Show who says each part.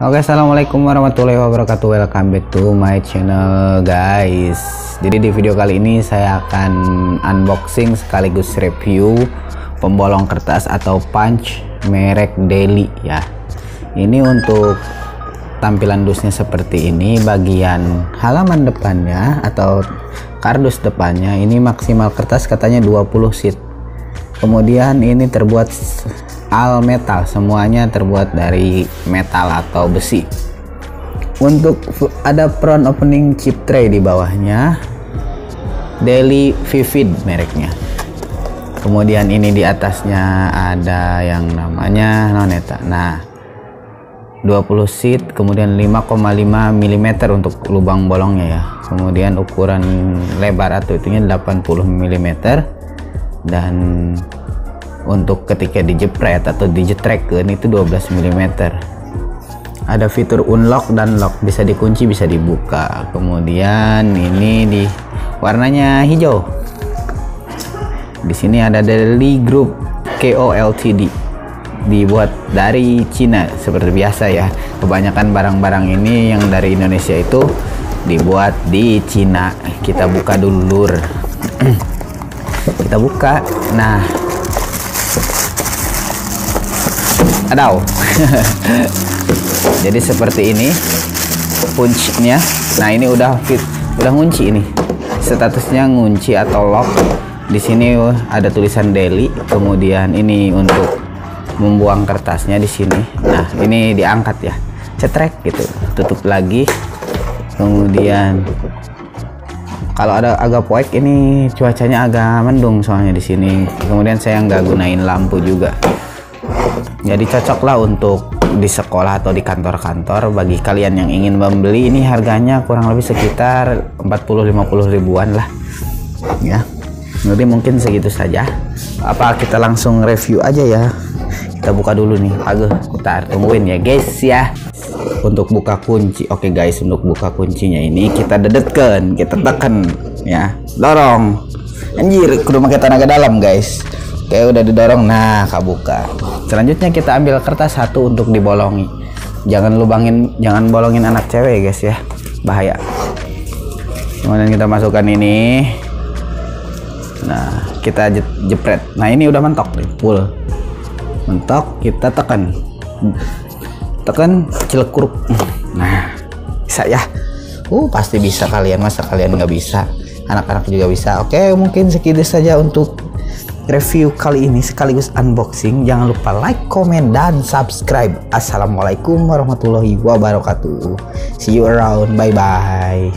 Speaker 1: Oke, assalamualaikum warahmatullahi wabarakatuh. Welcome back to my channel, guys. Jadi di video kali ini saya akan unboxing sekaligus review pembolong kertas atau punch merek Deli ya. Ini untuk tampilan dusnya seperti ini. Bagian halaman depannya atau kardus depannya ini maksimal kertas katanya 20 sheet. Kemudian ini terbuat all metal, semuanya terbuat dari metal atau besi. Untuk ada front opening chip tray di bawahnya, Deli Vivid mereknya. Kemudian ini di atasnya ada yang namanya noneta. Nah, 20 sheet, kemudian 5,5 mm untuk lubang bolongnya ya. Kemudian ukuran lebar atau itunya 80 mm, dan untuk ketika dijepret atau dijetrekkan itu 12 mm. Ada fitur unlock dan lock, bisa dikunci bisa dibuka. Kemudian ini di warnanya hijau. Di sini ada Deli Group KO Ltd, dibuat dari Cina seperti biasa ya. Kebanyakan barang-barang ini yang dari Indonesia itu dibuat di Cina. Kita buka dulu lur. Kita buka. Nah, adau. Jadi seperti ini punchnya. Nah, ini udah ngunci, ini statusnya ngunci atau lock. Di sini ada tulisan Deli. Kemudian ini untuk membuang kertasnya di sini. Nah, ini diangkat ya, cetrek gitu, tutup lagi. Kemudian kalau ada agak poek, ini cuacanya agak mendung soalnya di sini. Kemudian saya nggak gunain lampu juga. Jadi cocoklah untuk di sekolah atau di kantor-kantor. Bagi kalian yang ingin membeli, ini harganya kurang lebih sekitar 40-50 ribuan lah ya. Jadi mungkin segitu saja. Apa kita langsung review aja ya? Kita buka dulu nih. Kita tungguin ya guys ya. Untuk buka kunci, oke guys, untuk buka kuncinya ini kita dedetkan, kita tekan ya, dorong. Anjir, kudu pakai tenaga dalam guys. Oke, udah didorong. Nah, kebuka. Selanjutnya kita ambil kertas satu untuk dibolongi. Jangan bolongin anak cewek guys ya, bahaya. Kemudian kita masukkan ini. Nah, kita jepret. Nah, ini udah mentok nih, full mentok. Kita tekan cilekuruk. Nah, bisa ya. Pasti bisa kalian, masa kalian nggak bisa? Anak-anak juga bisa. Oke, mungkin segitu saja untuk review kali ini sekaligus unboxing. Jangan lupa like, comment, dan subscribe. Assalamualaikum warahmatullahi wabarakatuh. See you around. Bye bye.